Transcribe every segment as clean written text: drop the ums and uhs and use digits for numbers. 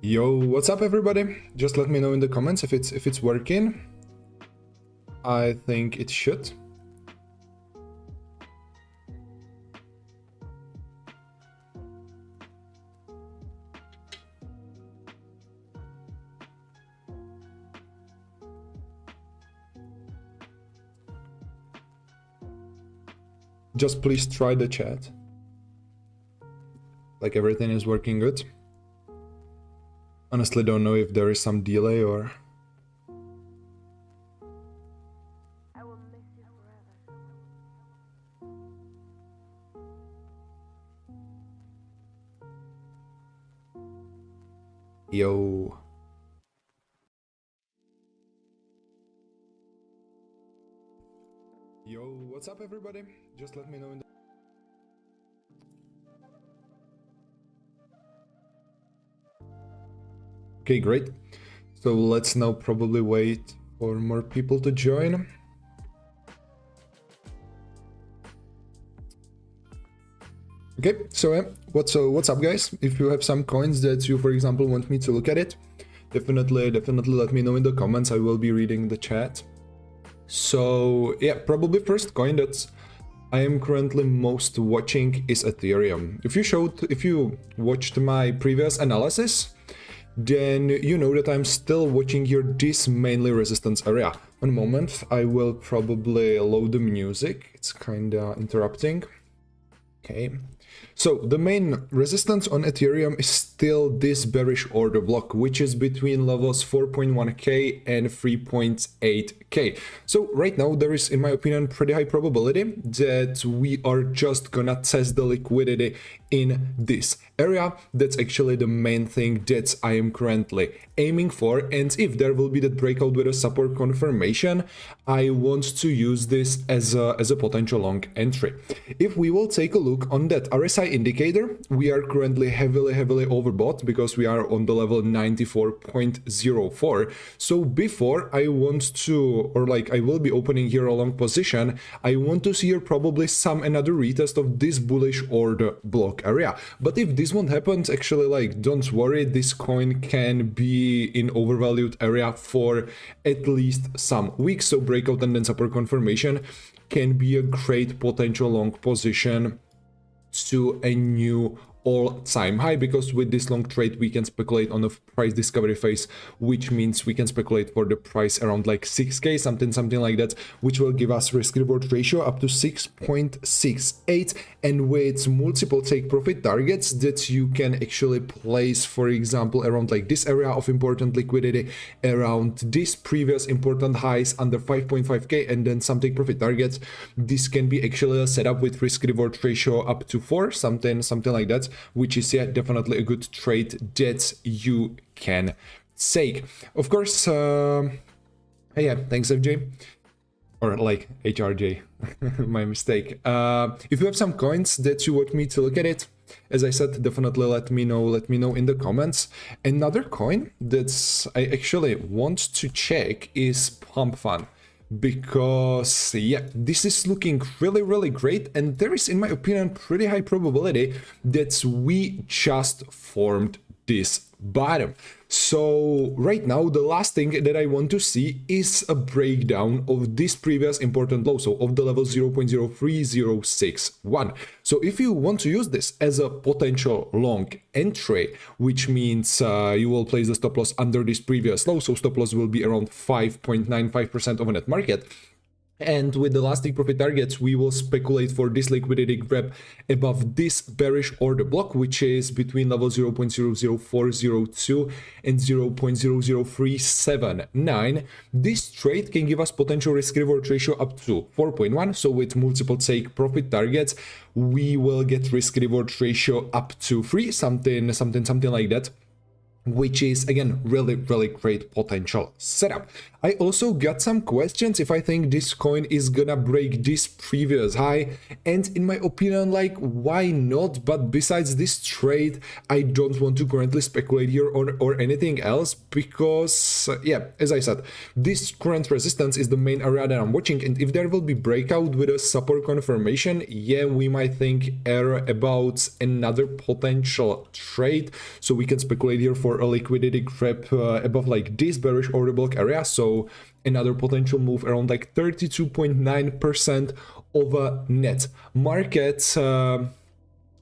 Yo, what's up everybody? Just let me know in the comments if it's working. I think it should. Just please try the chat. Like everything is working good. Honestly, don't know if there is some delay or... I will miss you forever. Yo. Yo, what's up everybody? Just let me know in the... Okay, great. So let's now probably wait for more people to join. Okay, so what's up guys? If you have some coins that you, for example, want me to look at it, definitely let me know in the comments. I will be reading the chat. So yeah, probably first coin that's I am currently most watching is Ethereum. If you watched my previous analysis, then you know that I'm still watching here this mainly resistance area. One moment, I will probably load the music. It's kinda interrupting. Okay. So the main resistance on Ethereum is still this bearish order block, which is between levels 4.1k and 3.8k. So right now there is, in my opinion, pretty high probability that we are just gonna test the liquidity in this area. That's actually the main thing that I am currently aiming for. And if there will be that breakout with a support confirmation, I want to use this as a potential long entry. If we will take a look on that RSI indicator, we are currently heavily overbought because we are on the level 94.04. So before I want to, or like I will be opening here a long position, I want to see here probably another retest of this bullish order block area. But if this won't happen, actually, like, don't worry, this coin can be in overvalued area for at least some weeks. So breakout and then support confirmation can be a great potential long position to a new all-time high, because with this long trade we can speculate on a price discovery phase, which means we can speculate for the price around like 6k, something like that, which will give us risk reward ratio up to 6.68, and with multiple take profit targets that you can actually place, for example, around like this area of important liquidity, around this previous important highs under 5.5k, and then some take profit targets. This can be actually a setup with risk reward ratio up to 4, something like that, which is, yeah, definitely a good trade that you can take. Of course, yeah, thanks FJ, or like HRJ, my mistake. If you have some coins that you want me to look at it, as I said, definitely let me know in the comments. Another coin that I actually want to check is Pump Fund, because yeah, this is looking really great, and there is, in my opinion, pretty high probability that we just formed this bottom. So right now the last thing that I want to see is a breakdown of this previous important low, so of the level 0.03061. So if you want to use this as a potential long entry, which means you will place the stop loss under this previous low, so stop loss will be around 5.95% of a net market. And with the last take profit targets, we will speculate for this liquidity grab above this bearish order block, which is between level 0.00402 and 0.00379. This trade can give us potential risk reward ratio up to 4.1. So with multiple take profit targets, we will get risk reward ratio up to 3, something like that, which is, again, really great potential setup. I also got some questions if I think this coin is gonna break this previous high, and in my opinion, like, why not? But besides this trade, I don't want to currently speculate here or anything else, because yeah, as I said, this current resistance is the main area that I'm watching, and if there will be breakout with a support confirmation, yeah, we might think about another potential trade, so we can speculate here for for a liquidity grab above like this bearish order block area. So another potential move around like 32.9% over net market. So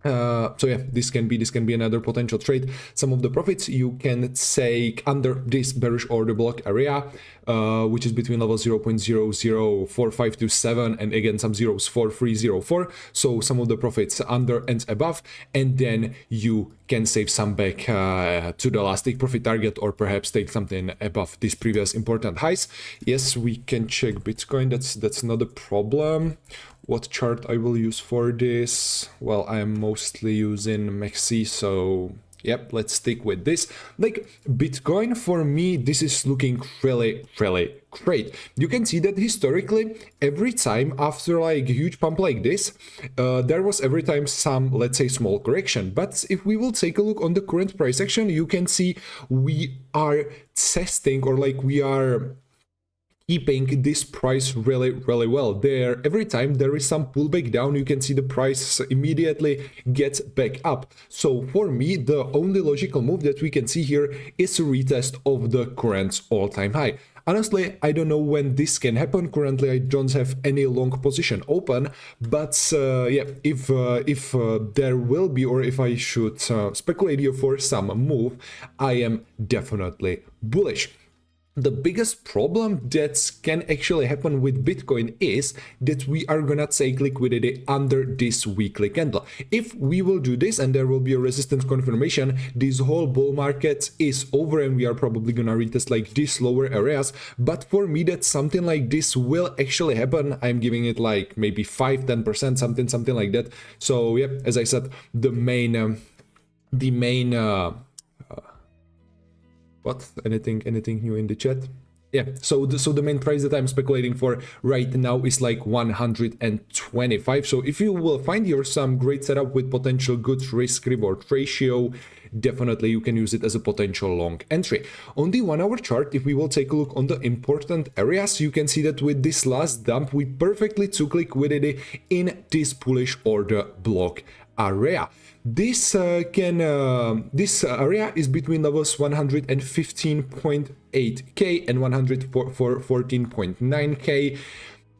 yeah, this can be another potential trade. Some of the profits you can take under this bearish order block area, which is between level 0.004527 and again some zeros 4304. So some of the profits under and above, and then you can save some back to the last take profit target, or perhaps take something above these previous important highs. Yes, we can check Bitcoin. That's not a problem. What chart I will use for this? Well, I am mostly using Maxi, so yep, let's stick with this. Like Bitcoin, for me, this is looking really, really great. You can see that historically, every time after like a huge pump like this, there was every time some, let's say, small correction. But if we will take a look on the current price action, you can see we are testing, or like we are keeping this price really, really well. There, every time there is some pullback down, you can see the price immediately gets back up. So for me, the only logical move that we can see here is a retest of the current all-time high. Honestly, I don't know when this can happen. Currently, I don't have any long position open, but yeah, if there will be, or if I should speculate here for some move, I am definitely bullish. The biggest problem that can actually happen with Bitcoin is that we are gonna take liquidity under this weekly candle. If we will do this and there will be a resistance confirmation, this whole bull market is over and we are probably gonna retest like these lower areas. But for me, that something like this will actually happen. I'm giving it like maybe 5-10%, something like that. So yeah, as I said, the main what? Anything new in the chat? Yeah, so the main price that I'm speculating for right now is like 125. So if you will find here some great setup with potential good risk reward ratio, definitely you can use it as a potential long entry. On the 1 hour chart, if we will take a look on the important areas, you can see that with this last dump, we perfectly took liquidity in this bullish order block area. This area is between levels 115.8k and 114.9k.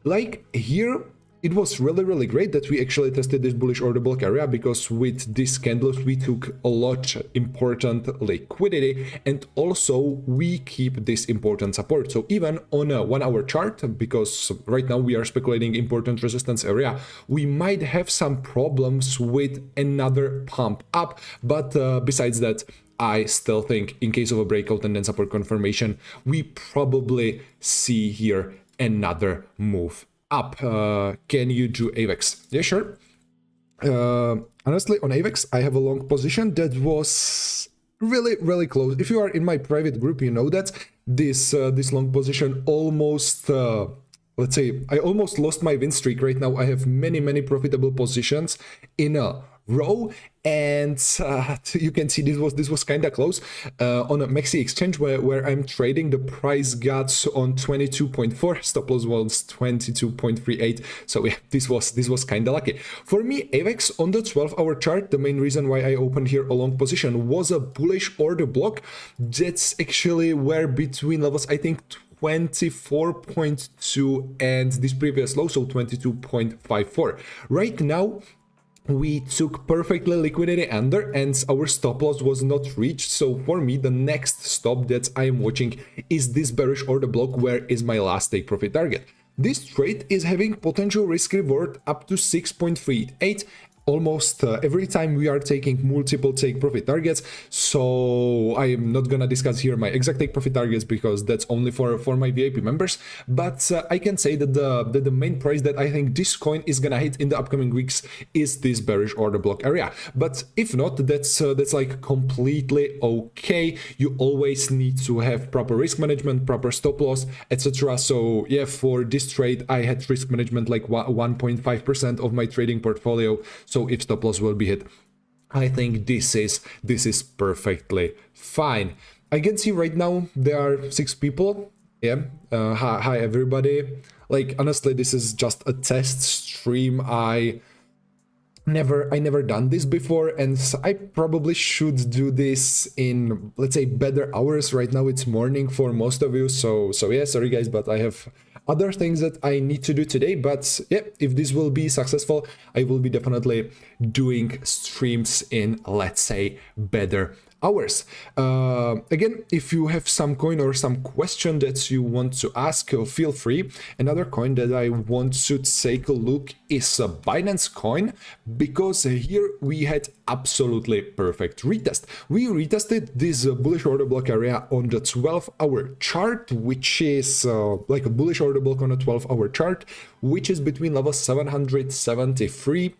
Like here, it was really, really great that we actually tested this bullish order block area, because with these candles we took a lot important liquidity, and also we keep this important support. So even on a 1 hour chart, because right now we are speculating important resistance area, we might have some problems with another pump up. But besides that, I still think in case of a breakout and then support confirmation, we probably see here another move up. Can you do AVAX? Yeah, sure. Honestly, on AVAX, I have a long position that was really, really close. If you are in my private group, you know that this long position almost, let's say, I almost lost my win streak. Right now, I have many profitable positions in a row, and you can see this was kind of close. On a Maxi exchange where I'm trading, the price got on 22.4, stop loss was 22.38. So yeah, this was kind of lucky for me. AVAX on the 12-hour chart, the main reason why I opened here a long position was a bullish order block that's actually were between levels, I think 24.2 and this previous low, so 22.54. Right now we took perfectly liquidity under and our stop loss was not reached. So for me, the next stop that I am watching is this bearish order block, where is my last take profit target. This trade is having potential risk reward up to 6.38. Almost every time we are taking multiple take profit targets. So I am not gonna discuss here my exact take profit targets, because that's only for my VIP members. But I can say that the main price that I think this coin is gonna hit in the upcoming weeks is this bearish order block area. But if not, that's like completely okay. You always need to have proper risk management, proper stop loss, etc. So yeah, for this trade, I had risk management like 1.5% of my trading portfolio. So if stop loss will be hit, I think this is perfectly fine. I can see right now there are 6 people. Yeah, hi everybody. Like honestly, this is just a test stream. I I never done this before, and I probably should do this in, let's say, better hours. Right now it's morning for most of you, so yeah, sorry guys, but I have other things that I need to do today. But yeah, if this will be successful, I will be definitely doing streams in, let's say, better hours. Again, if you have some coin or some question that you want to ask, feel free. Another coin that I want to take a look is a Binance coin, because here we had absolutely perfect retest. We retested this bullish order block area on the 12-hour chart, which is like a bullish order block on a 12-hour chart, which is between level 773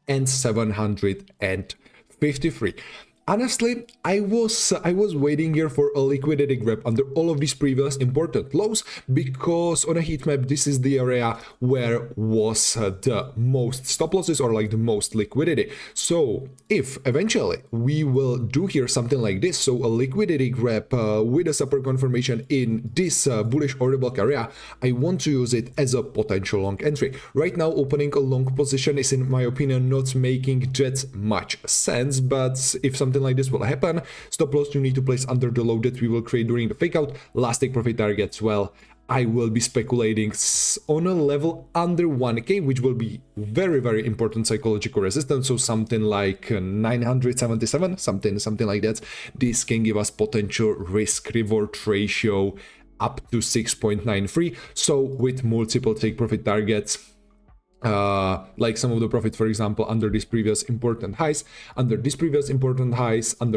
and 753. Honestly, I was waiting here for a liquidity grab under all of these previous important lows, because on a heat map this is the area where was the most stop losses or like the most liquidity. So if eventually we will do here something like this, so a liquidity grab with a support confirmation in this bullish order block area, I want to use it as a potential long entry. Right now opening a long position is, in my opinion, not making that much sense, but if something like this will happen, stop loss you need to place under the low that we will create during the fake out. Last take profit targets, well, I will be speculating on a level under 1k, which will be very important psychological resistance, so something like 977, something like that. This can give us potential risk reward ratio up to 6.93, so with multiple take profit targets, like some of the profit, for example, under these previous important highs, under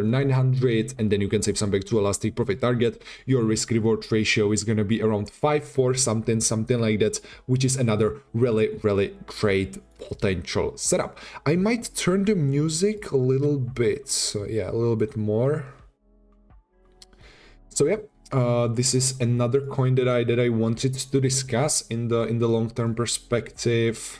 900, and then you can save some back to a last take profit target. Your risk reward ratio is going to be around 5.4, something like that, which is another really great potential setup. I might turn the music a little bit, so yeah, a little bit more. So yeah, this is another coin that I wanted to discuss in the long-term perspective.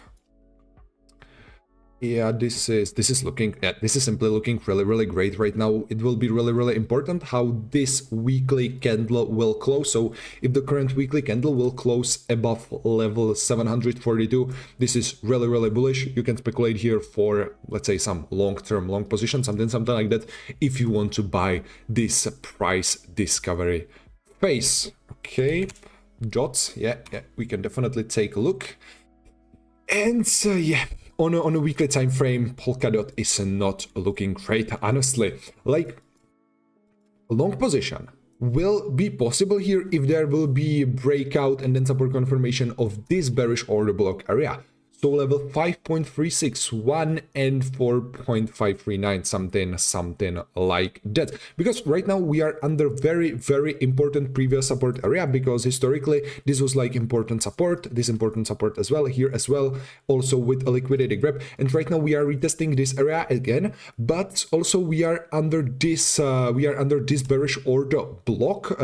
Yeah, this is simply looking really great right now. It will be really important how this weekly candle will close. So if the current weekly candle will close above level 742, this is really bullish. You can speculate here for, let's say, some long-term long position, something like that, if you want to buy this price discovery phase. Okay, dots, yeah, we can definitely take a look. And yeah, on a weekly time frame, Polkadot is not looking great, honestly. Like, long position will be possible here if there will be breakout and then support confirmation of this bearish order block area. So level 5.361 and 4.539, something like that. Because right now we are under very important previous support area, because historically this was like important support, this important support as well, here as well, also with a liquidity grab. And right now we are retesting this area again, but also we are under this bearish order block.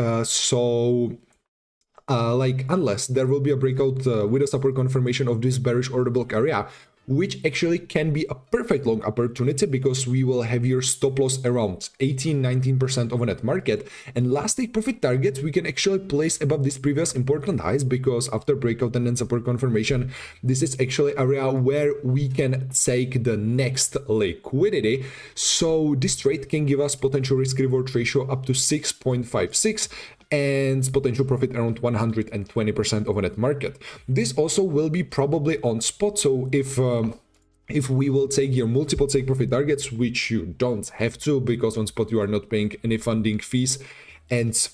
Like, unless there will be a breakout with a support confirmation of this bearish order block area, which actually can be a perfect long opportunity, because we will have your stop loss around 18-19% of a net market, and last take profit target we can actually place above this previous important highs, because after breakout and then support confirmation, this is actually area where we can take the next liquidity. So this trade can give us potential risk reward ratio up to 6.56 and potential profit around 120% of a net market. This also will be probably on spot, so if we will take your multiple take profit targets, which you don't have to, because on spot you are not paying any funding fees, and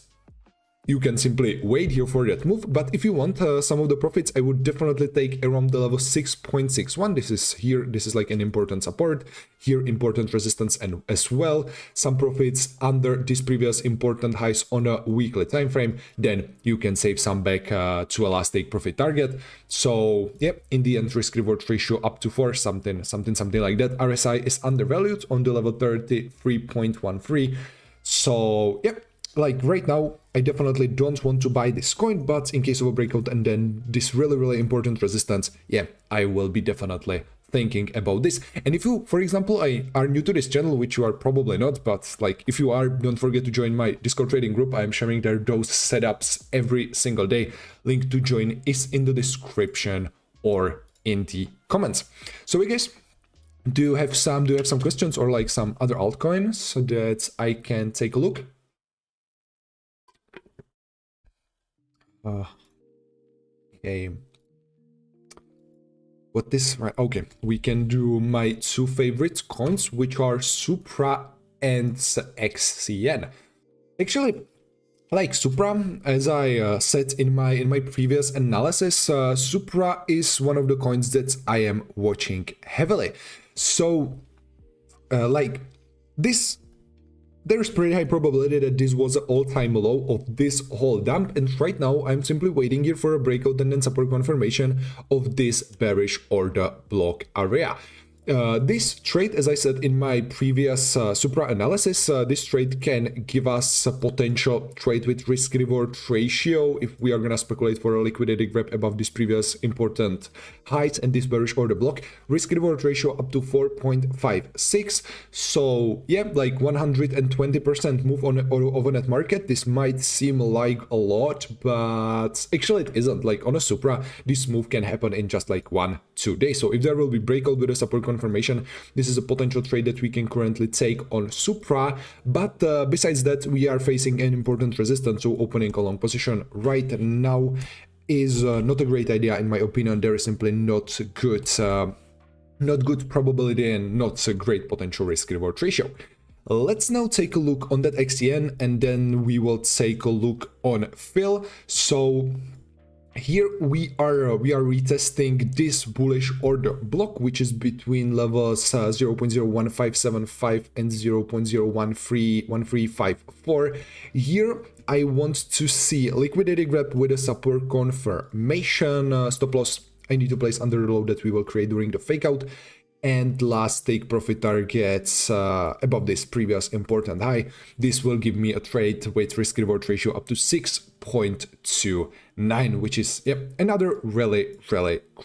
you can simply wait here for that move. But if you want some of the profits, I would definitely take around the level 6.61. This is here, this is like an important support, here important resistance, and as well some profits under this previous important highs on a weekly time frame. Then you can save some back to a last take profit target. So yeah, in the end, risk reward ratio up to 4, something like that. RSI is undervalued on the level 33.13. So yeah, like right now, I definitely don't want to buy this coin, but in case of a breakout and then this really important resistance, yeah, I will be definitely thinking about this. And if you, for example, are new to this channel, which you are probably not, but like if you are, don't forget to join my Discord trading group. I'm sharing there those setups every single day. Link to join is in the description or in the comments. So guys, Do you have some questions or like some other altcoins so that I can take a look? Okay. What this, right? Okay, we can do my two favorite coins, which are Supra and XCN. Actually, like Supra, as I said in my previous analysis, Supra is one of the coins that I am watching heavily. So, like this, there's pretty high probability that this was an all-time low of this whole dump, and right now I'm simply waiting here for a breakout and then support confirmation of this bearish order block area. This trade, as I said in my previous Supra analysis, this trade can give us a potential trade with risk-reward ratio if we are gonna speculate for a liquidity grab above this previous important height and this bearish order block. Risk-reward ratio up to 4.56. So yeah, like 120% move on over net market. This might seem like a lot, but actually it isn't. Like on a Supra, this move can happen in just like 1-2 days. So if there will be breakout with a support confirmation, this is a potential trade that we can currently take on Supra. But besides that, we are facing an important resistance, so opening a long position right now is not a great idea in my opinion. There is simply not good probability and not a great potential risk reward ratio. Let's now take a look on that XTN and then we will take a look on Phil. So here we are retesting this bullish order block, which is between levels 0.01575 and 0.01354. Here I want to see liquidity grab with a support confirmation. Stop loss I need to place under the low that we will create during the fake out, and last take profit targets above this previous important high. This will give me a trade with risk reward ratio up to 6.29, which is another really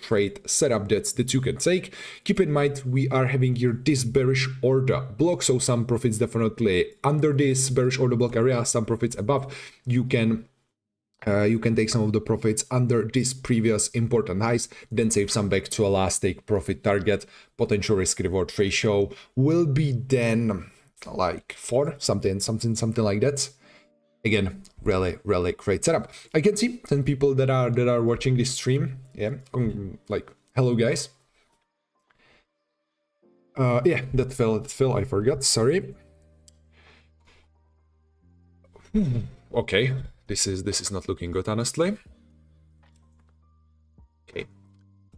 great setup that you can take. Keep in mind we are having here this bearish order block, so some profits definitely under this bearish order block area, some profits above. You can take some of the profits under this previous important highs, then save some back to a last take profit target. Potential risk reward ratio will be then like 4, something like that. Again, really great setup. I can see 10 people that are watching this stream. Yeah, like hello guys. Yeah, that fell. I forgot. Sorry. Okay. This is not looking good, honestly. Okay,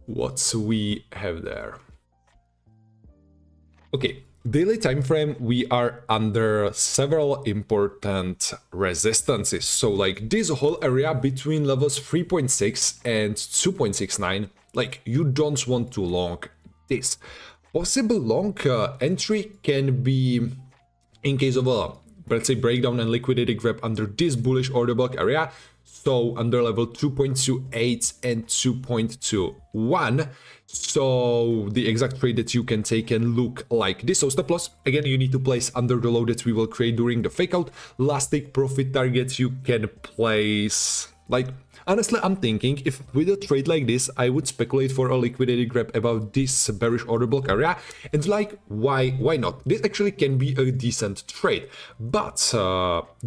what we have there? Okay, daily time frame, we are under several important resistances. So like this whole area between levels 3.6 and 2.69, like you don't want to long this. Possible long entry can be in case of a, let's say, breakdown and liquidity grab under this bullish order block area, so under level 2.28 and 2.21. So the exact trade that you can take and look like this. So stop loss, again, you need to place under the low that we will create during the fake out. Last take profit targets you can place, like, honestly, I'm thinking if with a trade like this, I would speculate for a liquidity grab above this bearish order block area. And like, why not? This actually can be a decent trade. But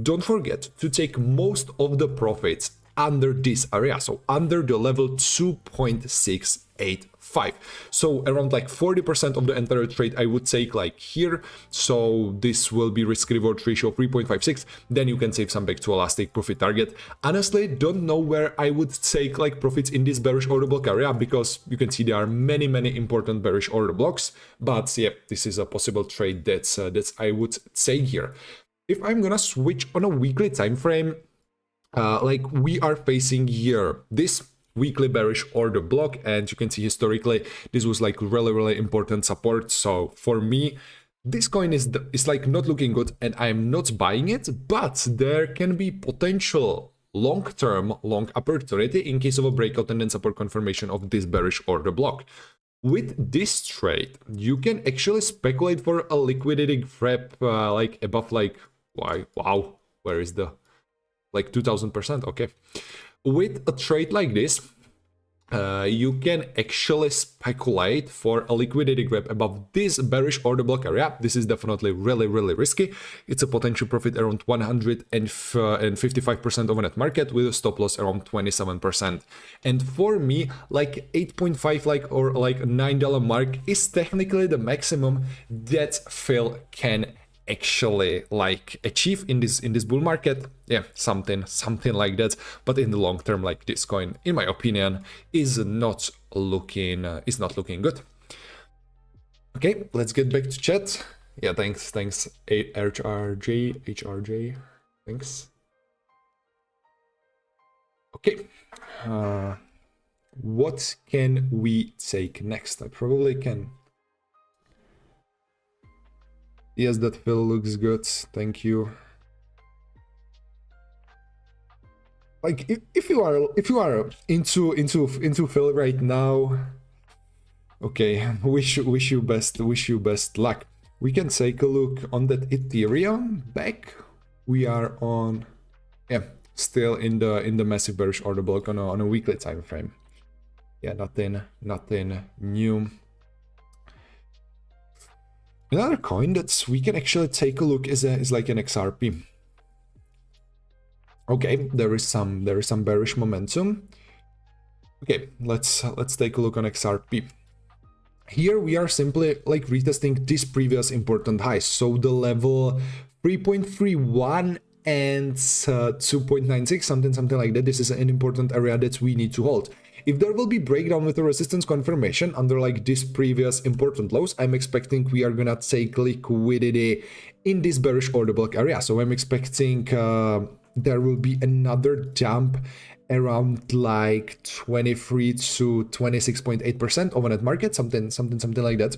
don't forget to take most of the profits under this area, so under the level 2.685. So around like 40% of the entire trade I would take like here. So this will be risk reward ratio of 3.56. Then you can save some back to a last take profit target. Honestly, don't know where I would take like profits in this bearish order block area, because you can see there are many important bearish order blocks. But yeah, this is a possible trade that's I would say here. If I'm gonna switch on a weekly time frame, like we are facing here this weekly bearish order block, and you can see historically this was like really important support. So for me, this coin is like not looking good and I'm not buying it, but there can be potential long-term long opportunity in case of a breakout and then support confirmation of this bearish order block. With this trade, you can actually speculate for a liquidity grab like above like, wow, where is the like 2000%? Okay, with a trade like this, you can actually speculate for a liquidity grab above this bearish order block area. This is definitely really risky. It's a potential profit around 155% of a net market with a stop loss around 27%. And for me, like 8.5 or $9 mark is technically the maximum that Phil can actually like achieve in this bull market. Yeah, something like that. But in the long term, like this coin, in my opinion, is not looking good. Okay, let's get back to chat. Yeah, thanks HRJ, thanks. Okay, what can we take next? I probably can. Yes, that Phil looks good. Thank you. Like if you are into Phil right now, okay, wish you best luck. We can take a look on that Ethereum back. We are on, yeah, still in the massive bearish order block on a weekly time frame. Yeah, nothing new. Another coin that we can actually take a look is like an XRP. Okay, there is some bearish momentum. Okay, let's take a look on XRP. Here we are simply like retesting this previous important high. So the level 3.31 and 2.96, something like that. This is an important area that we need to hold. If there will be breakdown with a resistance confirmation under like this previous important lows, I'm expecting we are gonna take liquidity in this bearish order block area. So I'm expecting there will be another dump around like 23 to 26.8% of a net market, something like that.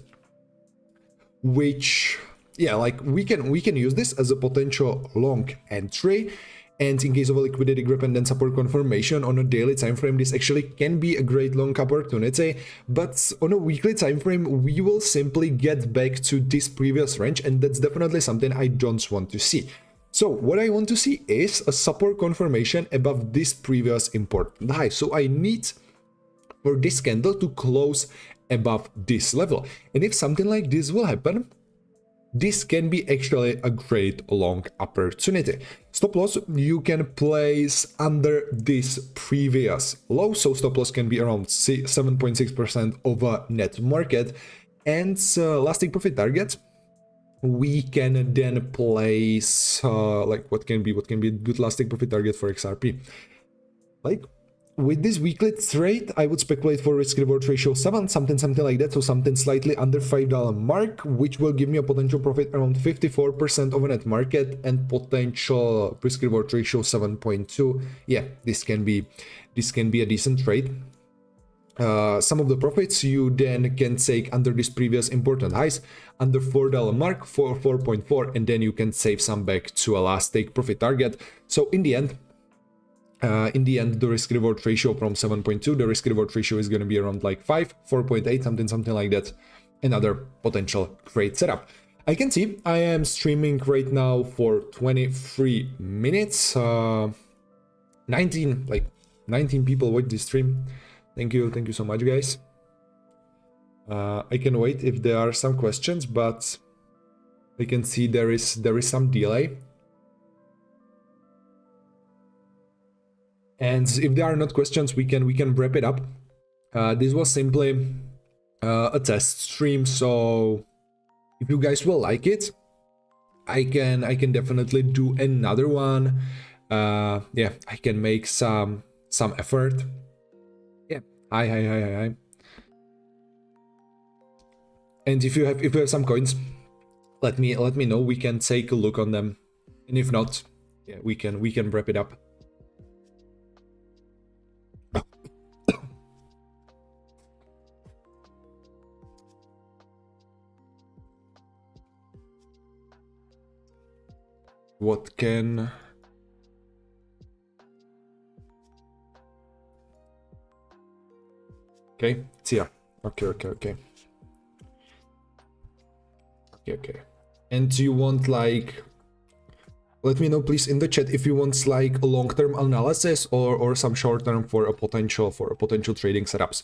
Which, yeah, like we can use this as a potential long entry. And in case of a liquidity grab and then support confirmation on a daily time frame, this actually can be a great long opportunity. But on a weekly time frame, we will simply get back to this previous range, and that's definitely something I don't want to see. So what I want to see is a support confirmation above this previous important high. So I need for this candle to close above this level. And if something like this will happen, this can be actually a great long opportunity. Stop loss you can place under this previous low, so stop loss can be around 7.6% of a net market. And last take profit target we can then place like what can be a good last take profit target for XRP. Like with this weekly trade, I would speculate for risk reward ratio 7, something like that, so something slightly under $5 mark, which will give me a potential profit around 54% of a net market and potential risk reward ratio 7.2. Yeah, this can be a decent trade. Some of the profits you then can take under this previous important highs under $4 mark for 4.4, and then you can save some back to a last take profit target. So in the end, the risk reward ratio from 7.2, the risk reward ratio is going to be around like 5, 4.8, something like that. Another potential great setup. I can see I am streaming right now for 23 minutes. 19 people watch this stream. Thank you so much, guys. I can wait if there are some questions, but I can see there is some delay. And if there are not questions, we can wrap it up. This was simply a test stream, so if you guys will like it, I can definitely do another one. Yeah, I can make some effort. Yeah, hi. And if you have some coins, let me know. We can take a look on them, and if not, yeah, we can wrap it up. What can... Okay, it's here. Okay. And do you want like Let me know please in the chat if you want like a long-term analysis or some short-term for a potential trading setups.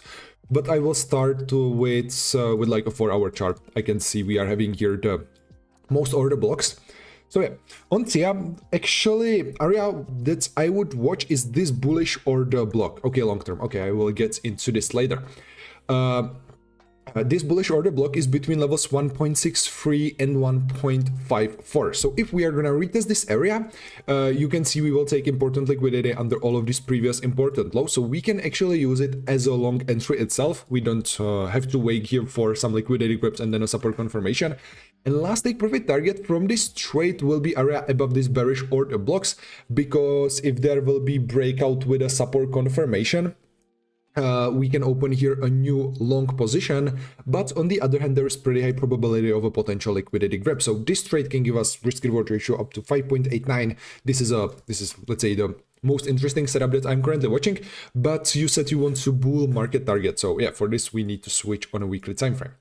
But I will start with like a 4-hour chart. I can see we are having here the most order blocks. So yeah, on TIA, actually area that I would watch is this bullish order block. Okay, long term. Okay, I will get into this later. This bullish order block is between levels 1.63 and 1.54. So if we are going to retest this area, you can see we will take important liquidity under all of these previous important lows. So we can actually use it as a long entry itself. We don't have to wait here for some liquidity grips and then a support confirmation. And last take profit target from this trade will be area above this bearish order blocks, because if there will be breakout with a support confirmation, we can open here a new long position, but on the other hand there is pretty high probability of a potential liquidity grab. So this trade can give us risk reward ratio up to 5.89. This is let's say the most interesting setup that I'm currently watching. But you said you want to bull market target, so yeah, for this we need to switch on a weekly time frame.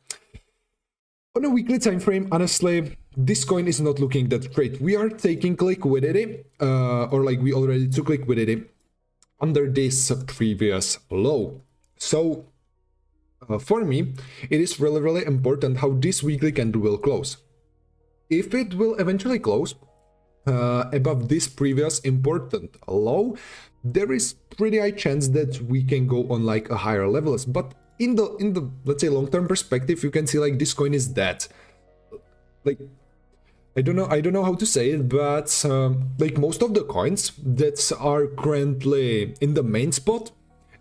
On a weekly time frame, honestly, this coin is not looking that great. We are taking liquidity, or like we already took liquidity under this previous low. So for me, it is really important how this weekly candle will close. If it will eventually close above this previous important low, there is pretty high chance that we can go on like a higher levels. But in the let's say long-term perspective, you can see like this coin is dead. Like I don't know how to say it, but like most of the coins that are currently in the main spot,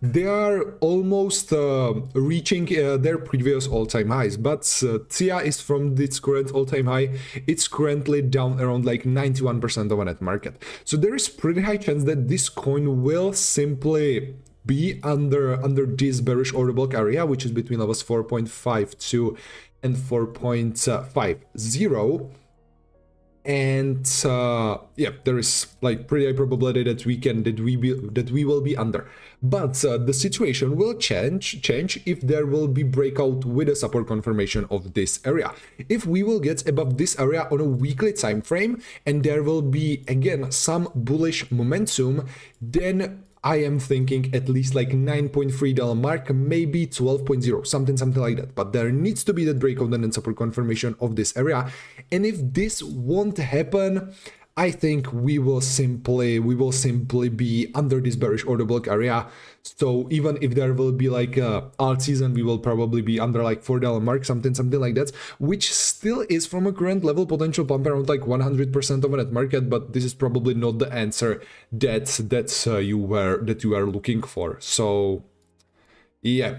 they are almost reaching their previous all-time highs. But TIA is from its current all-time high. It's currently down around like 91% of a net market. So there is pretty high chance that this coin will simply be under this bearish order block area, which is between levels 4.52 and 4.50. And yeah, there is like pretty high probability that we will be under. But the situation will change if there will be breakout with a support confirmation of this area. If we will get above this area on a weekly time frame and there will be again some bullish momentum, then I am thinking at least like $9.3 mark, maybe 12.0, something like that. But there needs to be the breakout and then support confirmation of this area. And if this won't happen, I think we will simply be under this bearish order block area. So even if there will be like a alt season, we will probably be under like $4 mark, something like that, which still is from a current level potential pump around like 100% of a net market. But this is probably not the answer that you are looking for. So yeah.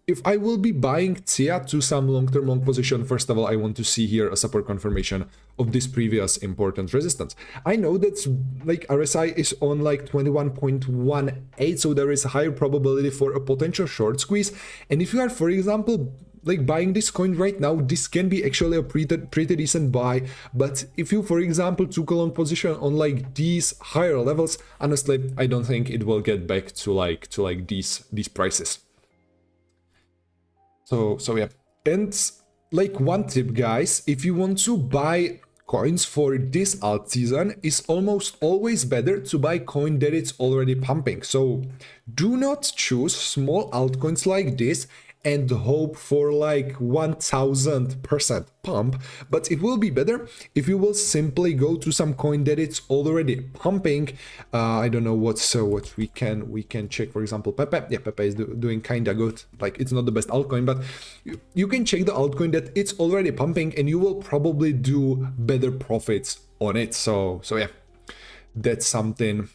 If I will be buying TIA to some long-term long position, first of all, I want to see here a support confirmation of this previous important resistance. I know that like RSI is on like 21.18, so there is a higher probability for a potential short squeeze. And if you are, for example, like buying this coin right now, this can be actually a pretty decent buy. But if you, for example, took a long position on like these higher levels, honestly, I don't think it will get back to like these prices. So yeah, and like one tip, guys, if you want to buy coins for this alt season, it's almost always better to buy coin that it's already pumping. So do not choose small altcoins like this and hope for like 1000% pump, but it will be better if you will simply go to some coin that it's already pumping. I don't know what we can check, for example, Pepe. Yeah, Pepe is doing kinda good. Like it's not the best altcoin, but you can check the altcoin that it's already pumping and you will probably do better profits on it. So yeah, that's something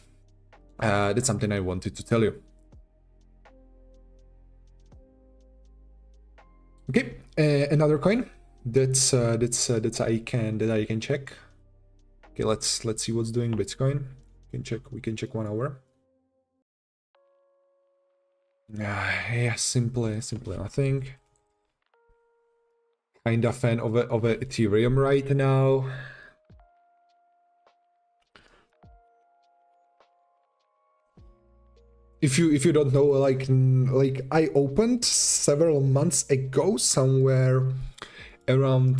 I wanted to tell you. Okay, another coin that I can check. Okay, let's see what's doing Bitcoin. We can check 1 hour. Yeah, simply nothing. Kinda fan of a Ethereum right now. If you don't know, like I opened several months ago somewhere around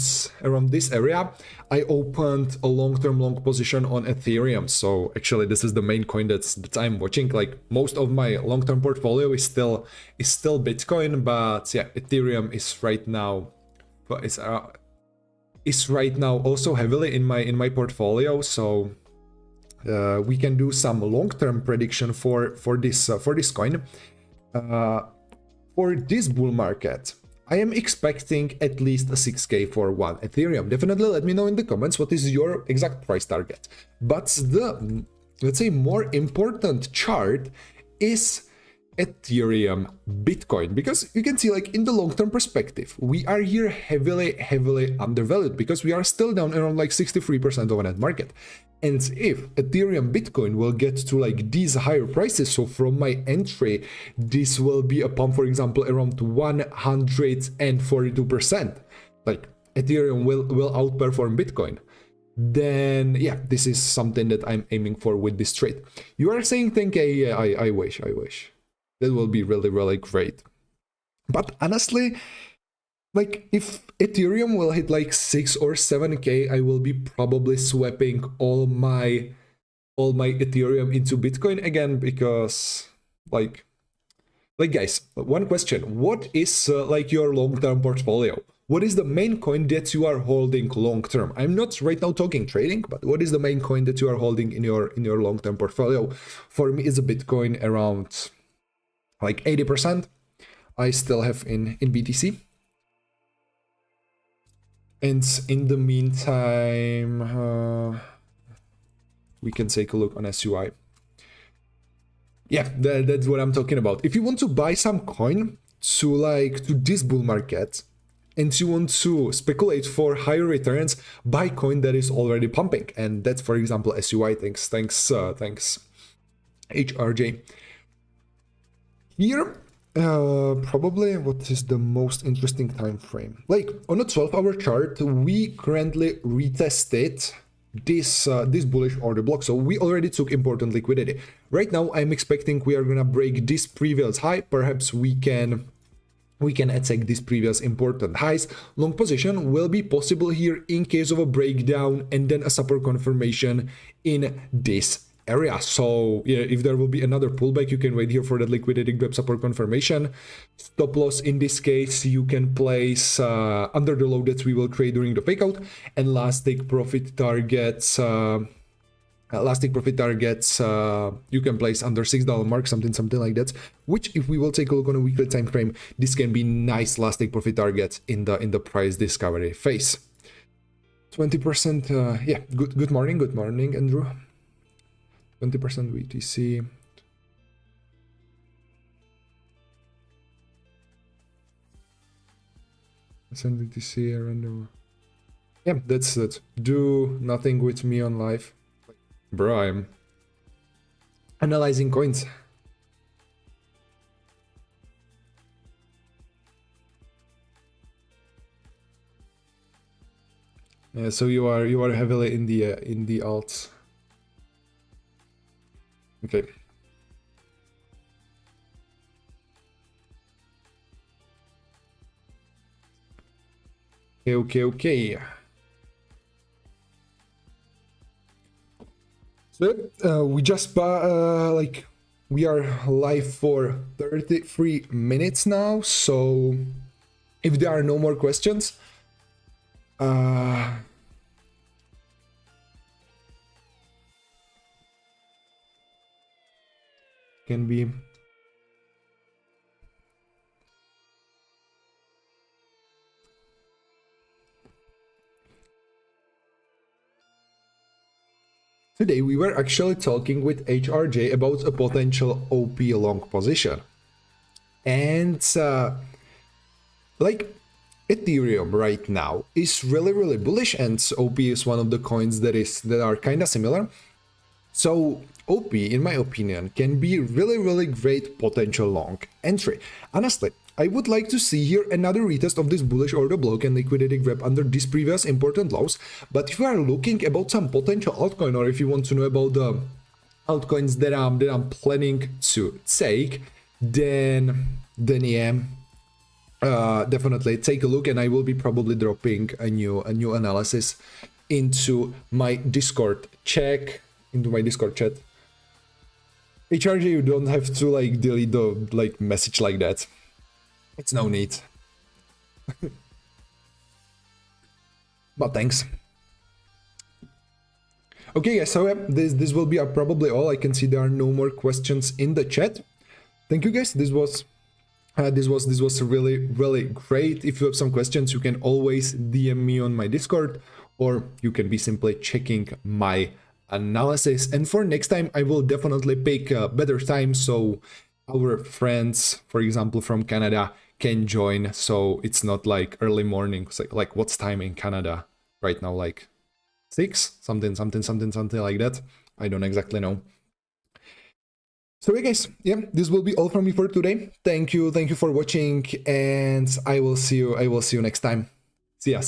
this area, I opened a long-term long position on Ethereum. So actually this is the main coin that I'm watching. Like most of my long-term portfolio is still Bitcoin, but yeah, Ethereum is right now also heavily in my portfolio. So we can do some long-term prediction for this coin. For this bull market, I am expecting at least a 6k for one Ethereum. Definitely let me know in the comments what is your exact price target. But the, let's say, more important chart is Ethereum Bitcoin, because you can see, like, in the long-term perspective, we are here heavily undervalued because we are still down around like 63% of a net market. And if Ethereum Bitcoin will get to like these higher prices, so from my entry, this will be a pump, for example, around 142%. Like Ethereum will outperform Bitcoin. Then yeah, this is something that I'm aiming for with this trade. You are saying 10k? Yeah, I wish. That will be really great. But honestly, like if Ethereum will hit like 6 or 7k, I will be probably swapping all my Ethereum into Bitcoin again, because like guys, one question: what is like your long-term portfolio? What is the main coin that you are holding long-term? I'm not right now talking trading, but what is the main coin that you are holding in your long-term portfolio? For me, it's a Bitcoin around like 80%. I still have in BTC. And in the meantime, we can take a look on SUI. Yeah, that's what I'm talking about. If you want to buy some coin to this bull market and you want to speculate for higher returns, buy coin that is already pumping. And that's, for example, SUI. Thanks HRJ. Here, probably what is the most interesting time frame? Like on a 12-hour chart, we currently retested this bullish order block, so we already took important liquidity. Right now, I'm expecting we are gonna break this previous high. Perhaps we can attack these previous important highs. Long position will be possible here in case of a breakdown and then a support confirmation in this area. So yeah, if there will be another pullback, you can wait here for that liquidity grab support confirmation. Stop loss in this case you can place under the low that we will create during the fake out, and last take profit targets you can place under $6 mark, something like that, which if we will take a look on a weekly time frame, this can be nice last take profit target in the price discovery phase. 20%, yeah, good morning Andrew. 20% BTC. BTC around. Yeah, that's it. Do nothing with me on live. Bro, I'm analyzing coins. Yeah, so you are heavily in the alts. Okay. Okay. So we just like we are live for 33 minutes now. So if there are no more questions, can be today we were actually talking with HRJ about a potential OP long position, and like Ethereum right now is really bullish, and OP is one of the coins that are kind of similar. So OP, in my opinion, can be really great potential long entry. Honestly, I would like to see here another retest of this bullish order block and liquidity grab under these previous important lows. But if you are looking about some potential altcoin, or if you want to know about the altcoins that I'm planning to take, then yeah, definitely take a look, and I will be probably dropping a new analysis into my Discord chat. HRG, you don't have to like delete the like message like that. It's no need. But thanks. Okay, guys, so this will be probably all. I can see there are no more questions in the chat. Thank you, guys. This was really great. If you have some questions, you can always DM me on my Discord, or you can be simply checking my analysis. And for next time, I will definitely pick a better time so our friends, for example, from Canada can join. So it's not like early morning. Like what's time in Canada right now? Like 6, something like that. I don't exactly know. So yeah, guys, yeah, this will be all from me for today. Thank you for watching, and I will see you next time. See ya.